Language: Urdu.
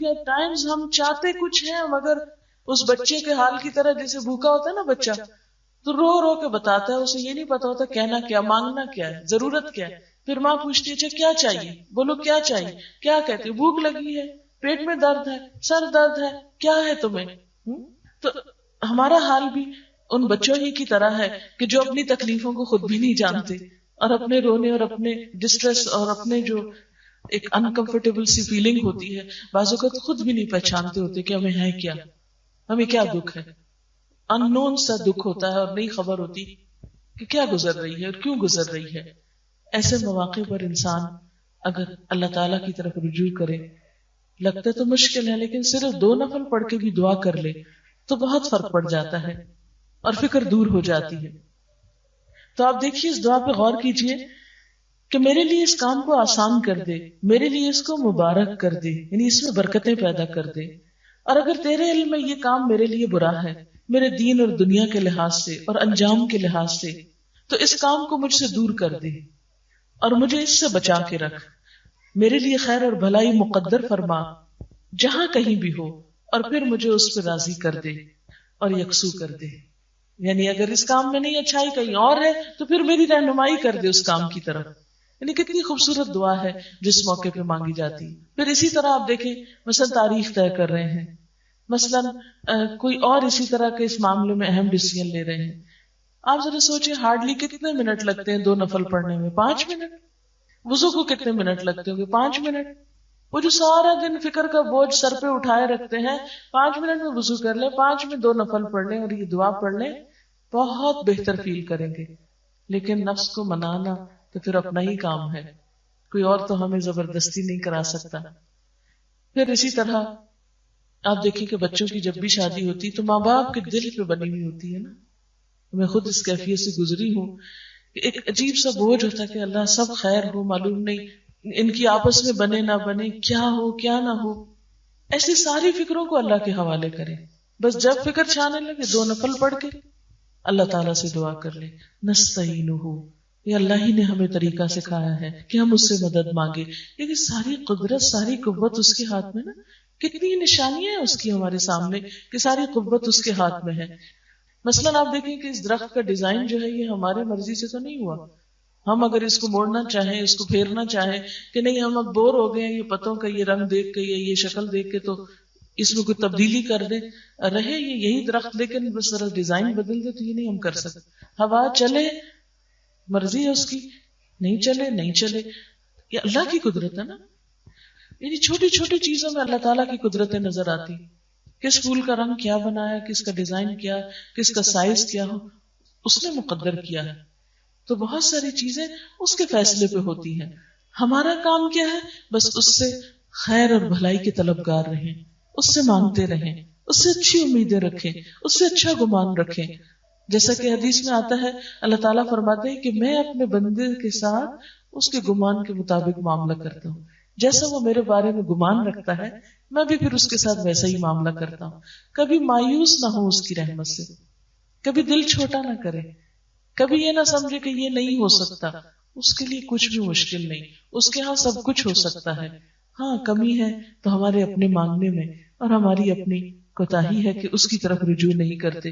کیونکہ ایٹ ٹائمز ہم چاہتے کچھ ہیں مگر اس بچے کے حال کی طرح جیسے بھوکا ہوتا ہے نا بچہ تو رو رو کے بتاتا ہے, اسے یہ نہیں پتا ہوتا کہنا کیا, مانگنا کیا ہے, ضرورت کیا ہے. پھر ماں پوچھتی ہے اچھا کیا چاہیے, بولو کیا چاہیے, کیا کہتے بھوک لگی ہے, پیٹ میں درد ہے, سر درد ہے, کیا ہے تمہیں. تو ہمارا حال بھی ان بچوں ہی کی طرح ہے کہ جو اپنی تکلیفوں کو خود بھی نہیں جانتے اور اپنے رونے اور اپنے ڈسٹریس اور اپنے جو ایک انکمفرٹیبل سی فیلنگ ہوتی ہے بعض اوقات خود بھی نہیں پہچانتے ہوتے کہ ہمیں ہے کیا, ہمیں کیا دکھ ہے. ان نون سا دکھ ہوتا ہے اور نہیں خبر ہوتی کہ کیا گزر رہی ہے اور کیوں گزر رہی ہے. ایسے مواقع پر انسان اگر اللہ تعالیٰ کی طرف رجوع کرے, لگتا تو مشکل ہے لیکن صرف 2 نفل پڑھ کے بھی دعا کر لے تو بہت فرق پڑ جاتا ہے اور فکر دور ہو جاتی ہے. تو آپ دیکھیے اس دعا پہ غور کیجئے کہ میرے لیے اس کام کو آسان کر دے, میرے لیے اس کو مبارک کر دے, یعنی اس میں برکتیں پیدا کر دے. اور اگر تیرے علم میں یہ کام میرے لیے برا ہے میرے دین اور دنیا کے لحاظ سے اور انجام کے لحاظ سے, تو اس کام کو مجھ سے دور کر دے اور مجھے اس سے بچا کے رکھ. میرے لیے خیر اور بھلائی مقدر فرما جہاں کہیں بھی ہو, اور پھر مجھے اس پہ راضی کر دے اور یکسو کر دے. یعنی اگر اس کام میں نہیں اچھائی کہیں اور ہے تو پھر میری رہنمائی کر دے اس کام کی طرف. یعنی کتنی خوبصورت دعا ہے جس موقع پہ مانگی جاتی. پھر اسی طرح آپ دیکھیں مثلا تاریخ طے کر رہے ہیں, مثلا کوئی اور اسی طرح کے اس معاملے میں اہم ڈیسیژن لے رہے ہیں. آپ ذرا سوچیں ہارڈلی کتنے منٹ لگتے ہیں 2 نفل پڑھنے میں, 5 منٹ. وضو کو کتنے منٹ لگتے ہوں گے, 5 منٹ. وہ جو سارا دن فکر کا بوجھ سر پہ اٹھائے رکھتے ہیں 5 منٹ میں وضو کر لیں, 5 میں 2 نفل پڑھ لیں اور یہ دعا پڑھ لیں, بہت بہتر فیل کریں گے. لیکن نفس کو منانا تو پھر اپنا ہی کام ہے, کوئی اور تو ہمیں زبردستی نہیں کرا سکتا. پھر اسی طرح آپ دیکھیں کہ بچوں کی جب بھی شادی ہوتی تو ماں باپ کے دل پہ بنی ہوئی ہوتی ہے نا. میں خود اس کیفیت سے گزری ہوں کہ ایک عجیب سا بوجھ ہوتا ہے کہ اللہ سب خیر ہو, معلوم نہیں ان کی آپس میں بنے نہ بنے, کیا ہو کیا نہ ہو. ایسی ساری فکروں کو اللہ کے حوالے کریں. بس جب فکر چھانے لگے 2 نفل پڑھ کے اللہ تعالیٰ سے دعا کر لیں, نستعینہ, یہ اللہ ہی نے ہمیں طریقہ سکھایا ہے کہ ہم اس سے مدد مانگے. لیکن ساری قدرت ساری قوت اس کے ہاتھ میں نا, کتنی نشانیاں ہیں اس کی ہمارے سامنے کہ ساری قوت اس کے ہاتھ میں ہے. مثلا آپ دیکھیں کہ اس درخت کا ڈیزائن جو ہے یہ ہمارے مرضی سے تو نہیں ہوا. ہم اگر اس کو موڑنا چاہیں, اس کو پھیرنا چاہیں کہ نہیں ہم اب بور ہو گئے ہیں یہ پتوں کا یہ رنگ دیکھ کے یا یہ شکل دیکھ کے, تو اس میں کوئی تبدیلی کر دیں, رہے یہ یہی درخت لیکن بس ذرا ڈیزائن بدل دے, تو یہ نہیں ہم کر سکتے. ہوا چلے مرضی ہے اس کی, نہیں چلے نہیں چلے, یہ اللہ کی قدرت ہے نا. یعنی چھوٹی چھوٹی چیزوں میں اللہ تعالیٰ کی قدرتیں نظر آتی. کس پھول کا رنگ کیا بنایا, کس کا ڈیزائن کیا, کس کا سائز کیا ہو, اس نے مقدر کیا ہے. تو بہت ساری چیزیں اس کے فیصلے پہ ہوتی ہیں. ہمارا کام کیا ہے, بس اس سے خیر اور بھلائی کے طلبگار رہیں, اس سے مانگتے رہیں, اس سے اچھی امیدیں رکھیں, اس سے اچھا گمان رکھیں. جیسا کہ حدیث میں آتا ہے اللہ تعالیٰ فرماتے ہیں کہ میں اپنے بندے کے ساتھ اس کے گمان کے مطابق معاملہ کرتا ہوں. جیسا وہ میرے بارے میں گمان رکھتا ہے میں بھی پھر اس کے ساتھ ویسا ہی معاملہ کرتا ہوں. کبھی مایوس نہ ہو اس کی رحمت سے, کبھی دل چھوٹا نہ کرے, کبھی یہ نہ سمجھے کہ یہ نہیں ہو سکتا. اس کے لیے کچھ بھی مشکل نہیں, اس کے ہاں سب کچھ ہو سکتا ہے. ہاں کمی ہے تو ہمارے اپنے مانگنے میں, اور ہماری اپنی کوتاہی ہے کہ اس کی طرف رجوع نہیں کرتے.